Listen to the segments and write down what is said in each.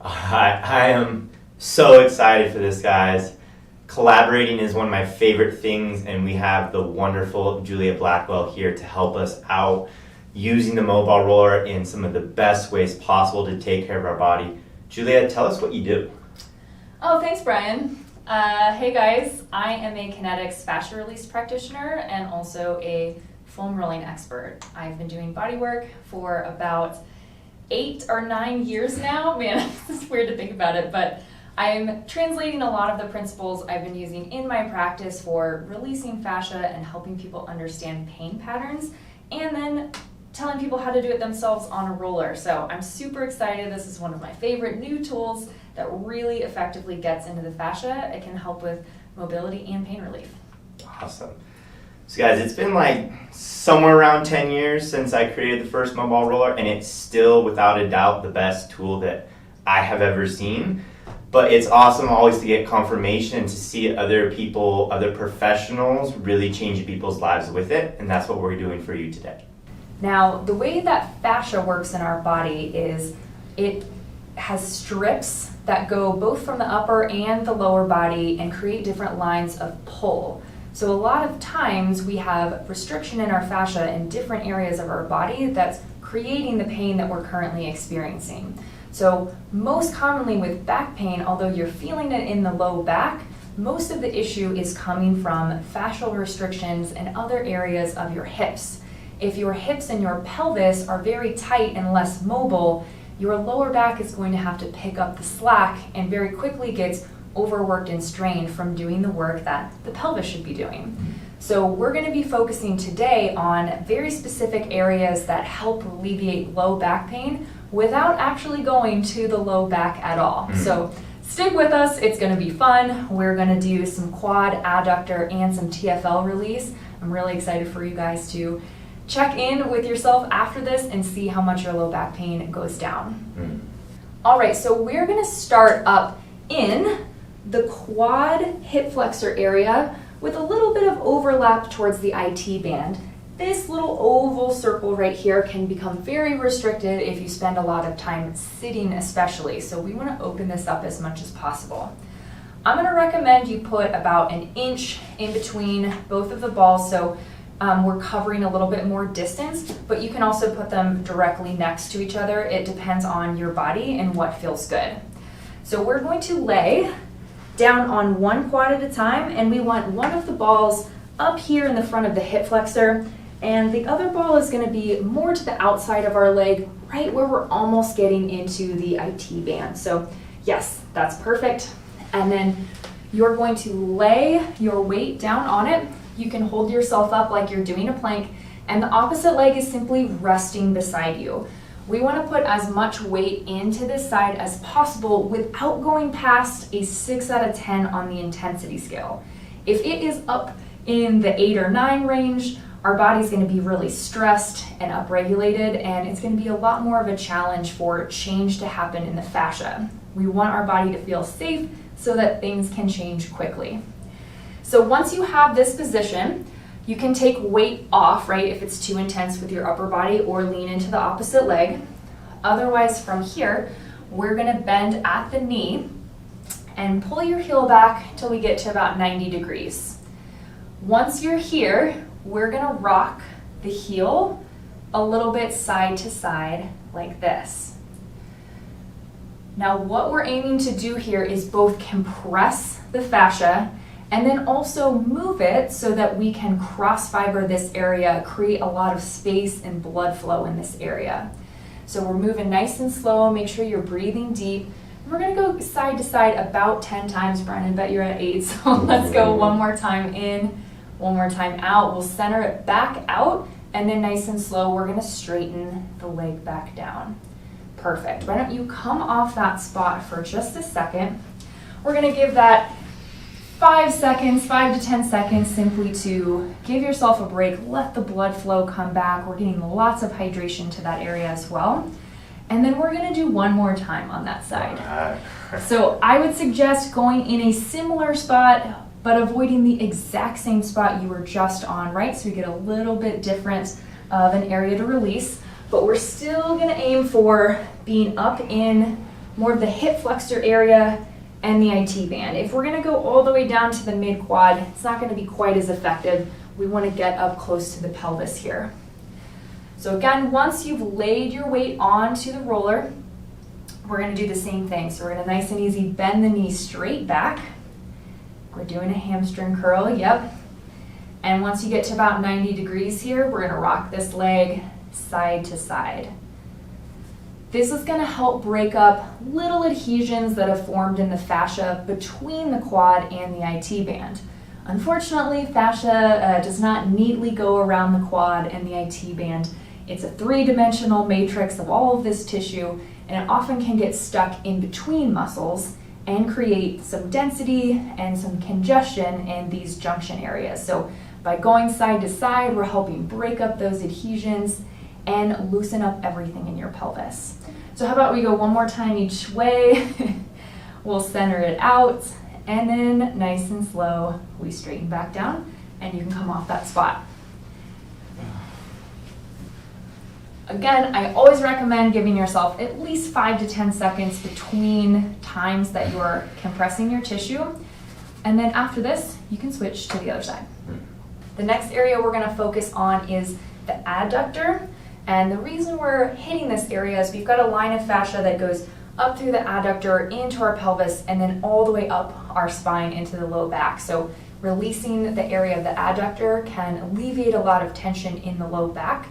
I am so excited for this, guys. Collaborating is one of my favorite things, and we have the wonderful Julia Blackwell here to help us out using the Moball Roller in some of the best ways possible to take care of our body. Julia, tell us what you do. Oh, thanks, Brian. Hey guys, I am a kinetics fascia release practitioner and also a foam rolling expert. I've been doing body work for about 8 or 9 years now. Man, this is weird to think about it, but I'm translating a lot of the principles I've been using in my practice for releasing fascia and helping people understand pain patterns, and then telling people how to do it themselves on a roller. So I'm super excited. This is one of my favorite new tools that really effectively gets into the fascia. It can help with mobility and pain relief. Awesome. So guys, it's been like somewhere around 10 years since I created the first Moball Roller, and it's still without a doubt the best tool that I have ever seen. But it's awesome always to get confirmation, to see other people, other professionals really change people's lives with it, and that's what we're doing for you today. Now, the way that fascia works in our body is it has strips that go both from the upper and the lower body and create different lines of pull. So a lot of times we have restriction in our fascia in different areas of our body that's creating the pain that we're currently experiencing. So most commonly with back pain, although you're feeling it in the low back, most of the issue is coming from fascial restrictions in other areas of your hips. If your hips and your pelvis are very tight and less mobile, your lower back is going to have to pick up the slack and very quickly gets overworked and strained from doing the work that the pelvis should be doing. So we're going to be focusing today on very specific areas that help alleviate low back pain without actually going to the low back at all. So stick with us, it's going to be fun. We're going to do some quad, adductor, and some TFL release. I'm really excited for you guys to check in with yourself after this and see how much your low back pain goes down. All right, so we're going to start up in the quad hip flexor area with a little bit of overlap towards the IT band. This little oval circle right here can become very restricted if you spend a lot of time sitting especially, so we want to open this up as much as possible. I'm going to recommend you put about 1 inch in between both of the balls, so we're covering a little bit more distance, but you can also put them directly next to each other. It depends on your body and what feels good. So we're going to lay down on one quad at a time, and we want one of the balls up here in the front of the hip flexor, and the other ball is going to be more to the outside of our leg, right where we're almost getting into the IT band. So yes, that's perfect. And then you're going to lay your weight down on it. You can hold yourself up like you're doing a plank, and the opposite leg is simply resting beside you. We want to put as much weight into this side as possible without going past a 6 out of 10 on the intensity scale. If it is up in the 8 or 9 range, our body's going to be really stressed and upregulated, and it's going to be a lot more of a challenge for change to happen in the fascia. We want our body to feel safe so that things can change quickly. So once you have this position, you can take weight off, right, if it's too intense with your upper body, or lean into the opposite leg. Otherwise, from here, we're going to bend at the knee and pull your heel back till we get to about 90 degrees. Once you're here, we're going to rock the heel a little bit side to side like this. Now, what we're aiming to do here is both compress the fascia and then also move it so that we can cross fiber this area, create a lot of space and blood flow in this area. So we're moving nice and slow, make sure you're breathing deep. And we're gonna go side to side about 10 times, Brian. I bet you're at 8, so let's go one more time in, one more time out. We'll center it back out, and then nice and slow, we're gonna straighten the leg back down. Perfect. Why don't you come off that spot for just a second. We're gonna give that 5 seconds, 5 to 10 seconds, simply to give yourself a break, let the blood flow come back. We're getting lots of hydration to that area as well. And then we're gonna do one more time on that side. So I would suggest going in a similar spot, but avoiding the exact same spot you were just on, right? So we get a little bit different of an area to release, but we're still gonna aim for being up in more of the hip flexor area and the IT band. If we're gonna go all the way down to the mid quad, it's not gonna be quite as effective. We wanna get up close to the pelvis here. So again, once you've laid your weight onto the roller, we're gonna do the same thing. So we're gonna nice and easy bend the knee straight back. We're doing a hamstring curl, yep. And once you get to about 90 degrees here, we're gonna rock this leg side to side. This is gonna help break up little adhesions that have formed in the fascia between the quad and the IT band. Unfortunately, fascia does not neatly go around the quad and the IT band. It's a three-dimensional matrix of all of this tissue, and it often can get stuck in between muscles and create some density and some congestion in these junction areas. So by going side to side, we're helping break up those adhesions and loosen up everything in your pelvis. So how about we go one more time each way. We'll center it out, and then nice and slow, we straighten back down, and you can come off that spot. Again, I always recommend giving yourself at least 5 to 10 seconds between times that you're compressing your tissue. And then after this, you can switch to the other side. The next area we're gonna focus on is the adductor. And the reason we're hitting this area is we've got a line of fascia that goes up through the adductor into our pelvis and then all the way up our spine into the low back. So releasing the area of the adductor can alleviate a lot of tension in the low back.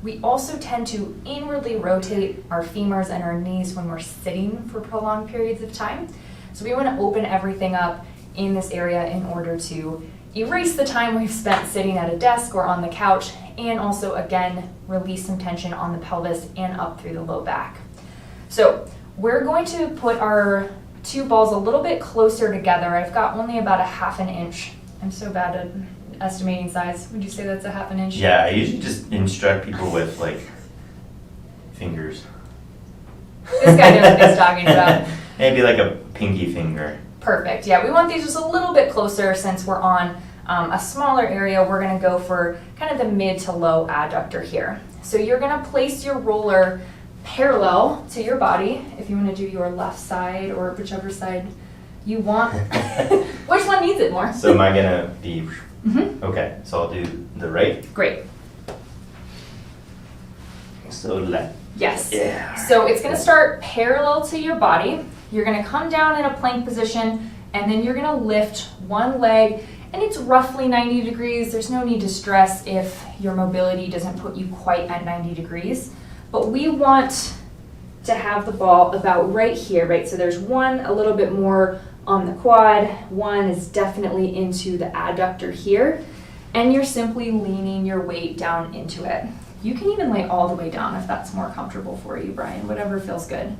We also tend to inwardly rotate our femurs and our knees when we're sitting for prolonged periods of time. So we want to open everything up in this area in order to erase the time we've spent sitting at a desk or on the couch, and also again release some tension on the pelvis and up through the low back. So we're going to put our two balls a little bit closer together. I've got only about a half an inch. I'm so bad at estimating size. Would you say that's a half an inch? Yeah, I usually just instruct people with like fingers. This guy knows what he's talking about. Maybe like a pinky finger. Perfect. Yeah, we want these just a little bit closer since we're on a smaller area. We're going to go for kind of the mid to low adductor here. So you're going to place your roller parallel to your body if you want to do your left side or whichever side you want. Which one needs it more? So am I going to be... Okay, so I'll do the right. Great. So left. Yes. Yeah. So it's going to start parallel to your body. You're going to come down in a plank position, and then you're going to lift one leg, and it's roughly 90 degrees. There's no need to stress if your mobility doesn't put you quite at 90 degrees. But we want to have the ball about right here, right? So there's one a little bit more on the quad, one is definitely into the adductor here, and you're simply leaning your weight down into it. You can even lay all the way down if that's more comfortable for you, Brian, whatever feels good.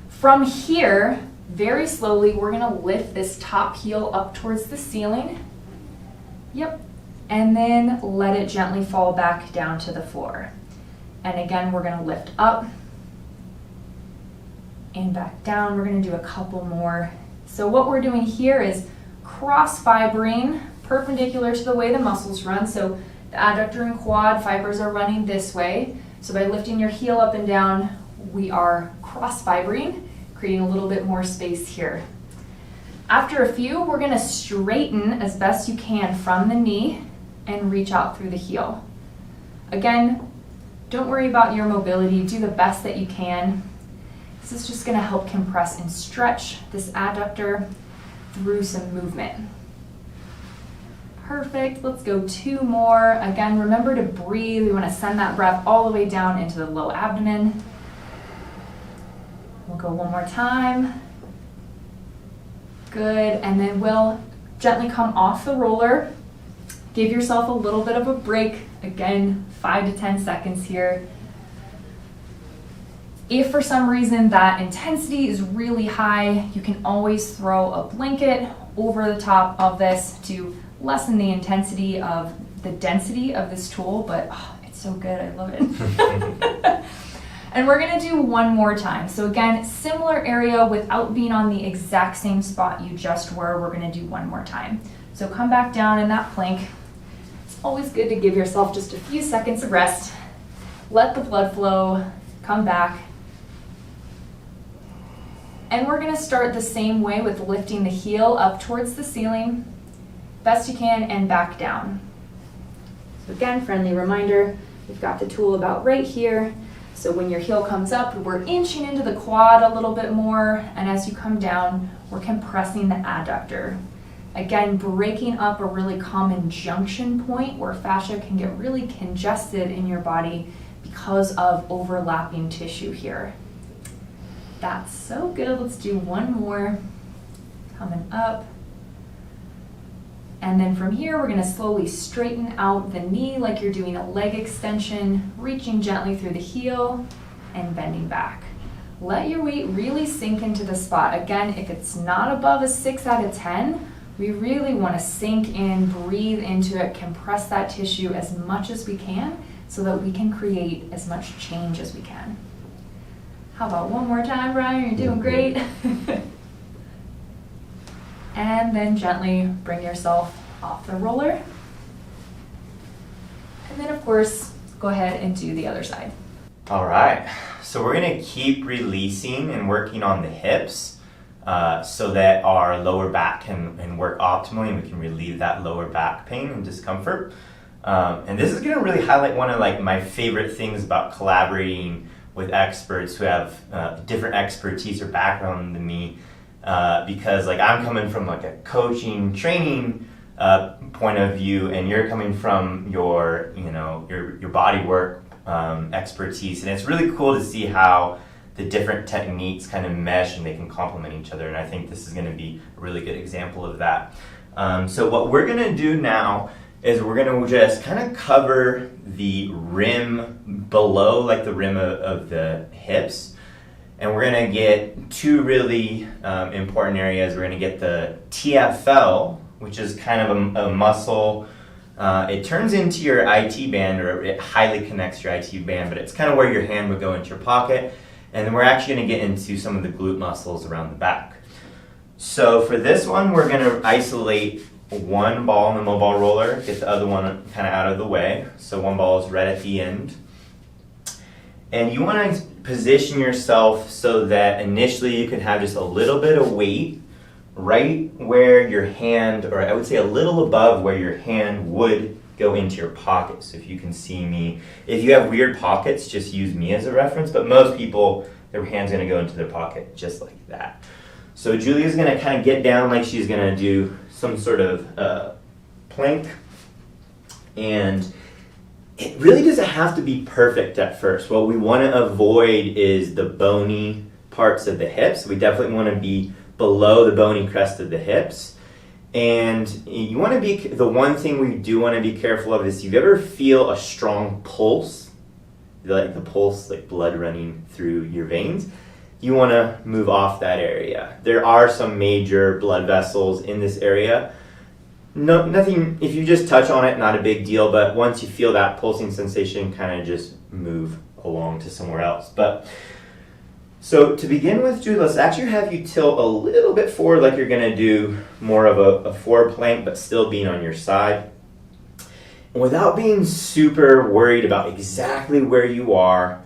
From here, very slowly, we're gonna lift this top heel up towards the ceiling. Yep, and then let it gently fall back down to the floor. And again, we're gonna lift up and back down. We're gonna do a couple more. So what we're doing here is cross-fibering perpendicular to the way the muscles run. So the adductor and quad fibers are running this way. So by lifting your heel up and down, we are cross-fibering, creating a little bit more space here. After a few, we're gonna straighten as best you can from the knee and reach out through the heel. Again, don't worry about your mobility, do the best that you can. This is just gonna help compress and stretch this adductor through some movement. Perfect, let's go two more. Again, remember to breathe. We wanna send that breath all the way down into the low abdomen. We'll go one more time. Good, and then we'll gently come off the roller. Give yourself a little bit of a break. Again, 5 to 10 seconds here. If for some reason that intensity is really high, you can always throw a blanket over the top of this to lessen the intensity of the density of this tool, but oh, it's so good, I love it. And we're gonna do one more time. So again, similar area without being on the exact same spot you just were, we're gonna do one more time. So come back down in that plank. It's always good to give yourself just a few seconds of rest. Let the blood flow, come back. And we're gonna start the same way with lifting the heel up towards the ceiling, best you can, and back down. So again, friendly reminder, we've got the tool about right here. So when your heel comes up, we're inching into the quad a little bit more, and as you come down, we're compressing the adductor. Again, breaking up a really common junction point where fascia can get really congested in your body because of overlapping tissue here. That's so good. Let's do one more. Coming up. And then from here, we're gonna slowly straighten out the knee like you're doing a leg extension, reaching gently through the heel and bending back. Let your weight really sink into the spot. Again, if it's not above a 6 out of 10, we really wanna sink in, breathe into it, compress that tissue as much as we can so that we can create as much change as we can. How about one more time, Brian? You're doing great. And then gently bring yourself off the roller. And then of course, go ahead and do the other side. All right, so we're gonna keep releasing and working on the hips so that our lower back can work optimally and we can relieve that lower back pain and discomfort. And this is gonna really highlight one of my favorite things about collaborating with experts who have different expertise or background than me, because I'm coming from a coaching, training point of view, and you're coming from your body work expertise, and it's really cool to see how the different techniques kind of mesh and they can complement each other, and I think this is going to be a really good example of that. So what we're going to do now is we're going to just kind of cover the rim below, the rim of the hips. And we're going to get two really important areas. We're going to get the TFL, which is kind of a muscle. It turns into your IT band, or it highly connects to your IT band, but it's kind of where your hand would go into your pocket. And then we're actually going to get into some of the glute muscles around the back. So for this one, we're going to isolate one ball in the Moball Roller, get the other one kind of out of the way. So one ball is right at the end. And you want to position yourself so that initially you can have just a little bit of weight right where your hand, or I would say a little above where your hand would go into your pocket. So if you can see me, if you have weird pockets, just use me as a reference, but most people, their hand's going to go into their pocket just like that. So Julia's going to kind of get down like she's going to do some sort of plank, and it really doesn't have to be perfect at first. What we want to avoid is the bony parts of the hips. We definitely want to be below the bony crest of the hips. And you want to be, the one thing we do want to be careful of is if you ever feel a strong pulse, like the pulse, like blood running through your veins, you want to move off that area. There are some major blood vessels in this area. No, nothing, if you just touch on it, not a big deal, but once you feel that pulsing sensation, kind of just move along to somewhere else. But so to begin with, Julie, let's actually have you tilt a little bit forward like you're going to do more of a forward plank, but still being on your side. And without being super worried about exactly where you are,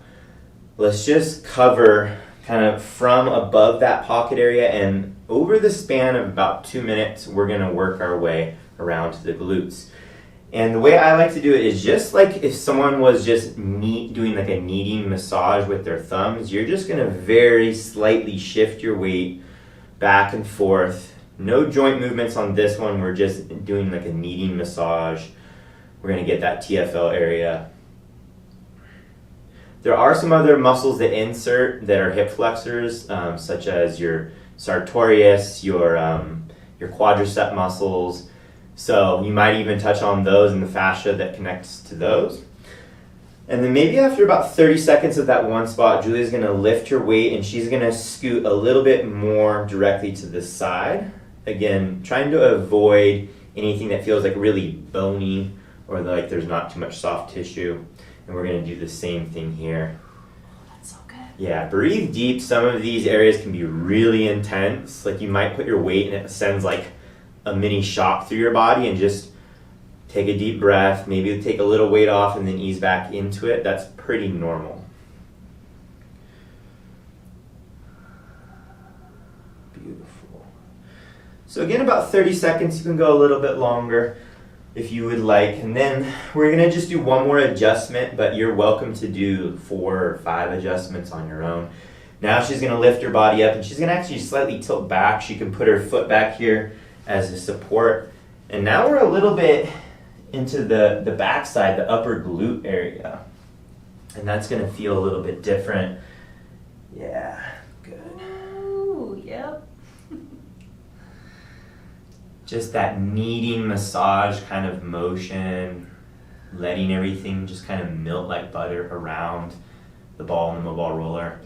let's just cover kind of from above that pocket area, and over the span of about 2 minutes, we're going to work our way around to the glutes. And the way I like to do it is just like if someone was just doing like a kneading massage with their thumbs, you're just going to very slightly shift your weight back and forth. No joint movements on this one. We're just doing like a kneading massage. We're going to get that TFL area. There are some other muscles that insert that are hip flexors, such as your sartorius, your quadricep muscles. So you might even touch on those in the fascia that connects to those. And then maybe after about 30 seconds of that one spot, Julia's going to lift her weight and she's going to scoot a little bit more directly to the side. Again, trying to avoid anything that feels like really bony or like there's not too much soft tissue. And we're going to do the same thing here. Oh, that's so good. Yeah, breathe deep. Some of these areas can be really intense. Like you might put your weight and it sends like a mini shock through your body, and just take a deep breath. Maybe take a little weight off and then ease back into it. That's pretty normal. Beautiful. So again, about 30 seconds. You can go a little bit longer if you would like. And then we're gonna just do one more adjustment, but you're welcome to do 4 or 5 adjustments on your own. Now she's gonna lift her body up and she's gonna actually slightly tilt back. She can put her foot back here as a support. And now we're a little bit into the backside, the upper glute area. And that's gonna feel a little bit different. Yeah, good. Ooh, yep. Just that kneading massage kind of motion, letting everything just kind of melt like butter around the ball and the Moball Roller.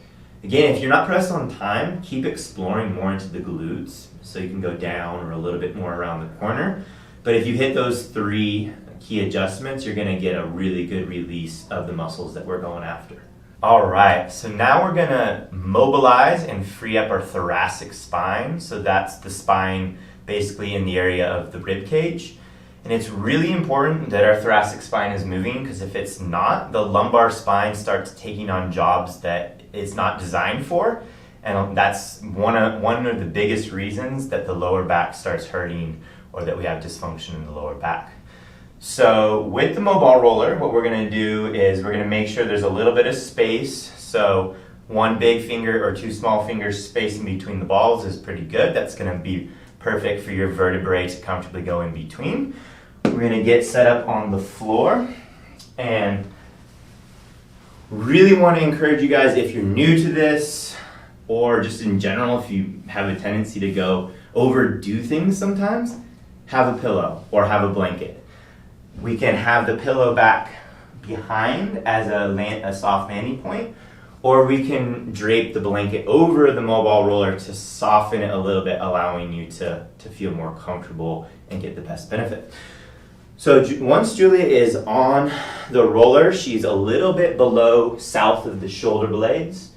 Again, if you're not pressed on time, keep exploring more into the glutes so you can go down or a little bit more around the corner. But if you hit those 3 key adjustments, you're gonna get a really good release of the muscles that we're going after. All right, so now we're gonna mobilize and free up our thoracic spine. So that's the spine basically in the area of the rib cage. And it's really important that our thoracic spine is moving, because if it's not, the lumbar spine starts taking on jobs that it's not designed for. And that's one of the biggest reasons that the lower back starts hurting or that we have dysfunction in the lower back. So with the Moball Roller, what we're gonna do is we're gonna make sure there's a little bit of space. So 1 big finger or 2 small fingers spacing between the balls is pretty good. That's gonna be perfect for your vertebrae to comfortably go in between. We're gonna get set up on the floor, and really wanna encourage you guys, if you're new to this, or just in general, if you have a tendency to go overdo things sometimes, have a pillow or have a blanket. We can have the pillow back behind as a soft landing point, or we can drape the blanket over the Moball Roller to soften it a little bit, allowing you to feel more comfortable and get the best benefit. So once Julia is on the roller, she's a little bit below south of the shoulder blades.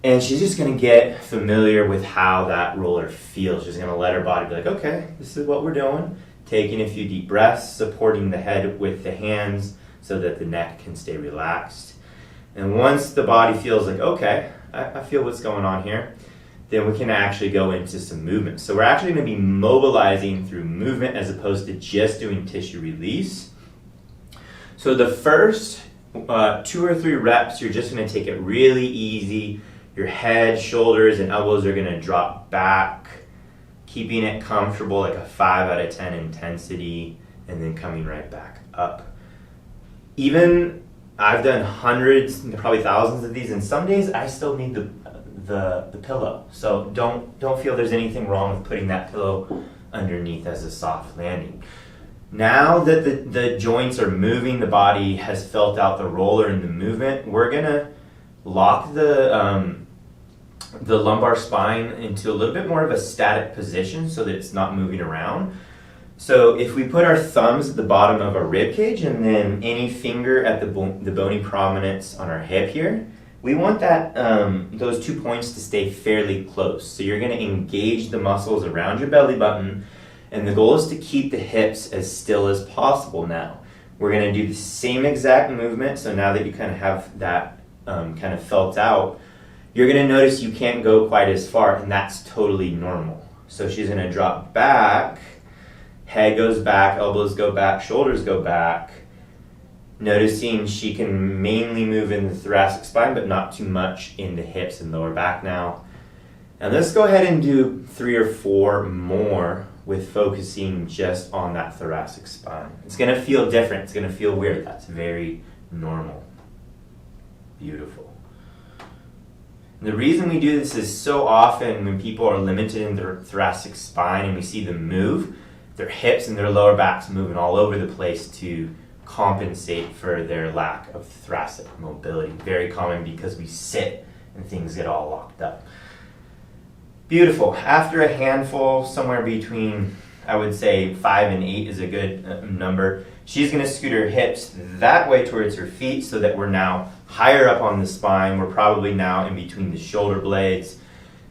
And she's just gonna get familiar with how that roller feels. She's gonna let her body be like, okay, this is what we're doing. Taking a few deep breaths, supporting the head with the hands so that the neck can stay relaxed. And once the body feels like, okay, I feel what's going on here, then we can actually go into some movement. So we're actually gonna be mobilizing through movement as opposed to just doing tissue release. So the first 2 or 3 reps, you're just gonna take it really easy. Your head, shoulders, and elbows are gonna drop back, keeping it comfortable, like a 5 out of 10 intensity, and then coming right back up. Even I've done hundreds, probably thousands of these, and some days I still need the pillow. So don't feel there's anything wrong with putting that pillow underneath as a soft landing. Now that the joints are moving, the body has felt out the roller and the movement, we're gonna lock the lumbar spine into a little bit more of a static position so that it's not moving around. So if we put our thumbs at the bottom of our rib cage and then any finger at the bony prominence on our hip here, we want that those 2 points to stay fairly close. So you're going to engage the muscles around your belly button, and the goal is to keep the hips as still as possible now. We're going to do the same exact movement, so now that you kind of have that kind of felt out, you're going to notice you can't go quite as far, and that's totally normal. So she's going to drop back, head goes back, elbows go back, shoulders go back. Noticing she can mainly move in the thoracic spine, but not too much in the hips and lower back now. And let's go ahead and do 3 or 4 more with focusing just on that thoracic spine. It's going to feel different. It's going to feel weird. That's very normal. Beautiful. And the reason we do this is so often when people are limited in their thoracic spine and we see them move, their hips and their lower backs moving all over the place to compensate for their lack of thoracic mobility. Very common because we sit and things get all locked up. Beautiful. After a handful, somewhere between, I would say 5 and 8 is a good number. She's going to scoot her hips that way towards her feet so that we're now higher up on the spine. We're probably now in between the shoulder blades.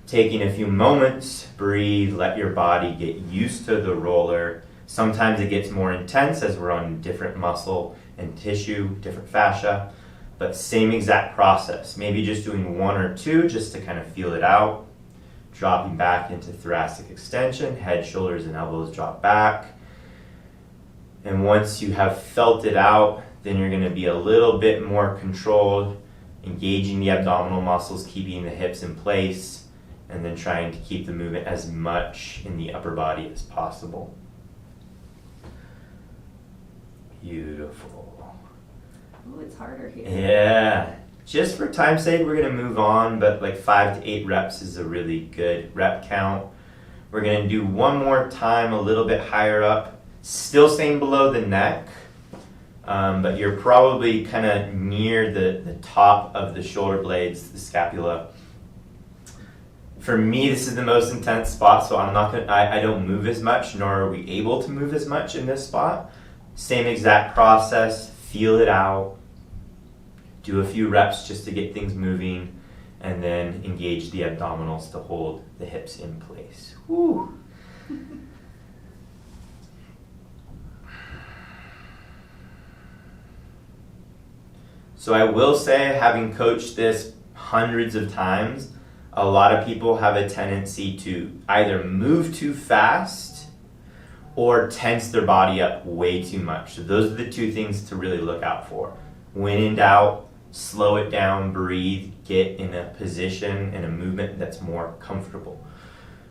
Taking a few moments, breathe, let your body get used to the roller. Sometimes it gets more intense as we're on different muscle and tissue, different fascia, but same exact process. Maybe just doing 1 or 2 just to kind of feel it out. dropping back into thoracic extension, head, shoulders, and elbows drop back. And once you have felt it out, then you're going to be a little bit more controlled, engaging the abdominal muscles, keeping the hips in place, and then trying to keep the movement as much in the upper body as possible. Beautiful. Ooh, it's harder here. Yeah. Just for time's sake, we're going to move on, but like 5 to 8 reps is a really good rep count. We're going to do one more time a little bit higher up, still staying below the neck, but you're probably kind of near the top of the shoulder blades, the scapula. For me, this is the most intense spot, so I don't move as much, nor are we able to move as much in this spot. Same exact process, feel it out, do a few reps just to get things moving, and then engage the abdominals to hold the hips in place. Woo. So I will say, having coached this hundreds of times, a lot of people have a tendency to either move too fast or tense their body up way too much. So those are the two things to really look out for. When in doubt, slow it down, breathe, get in a position and a movement that's more comfortable.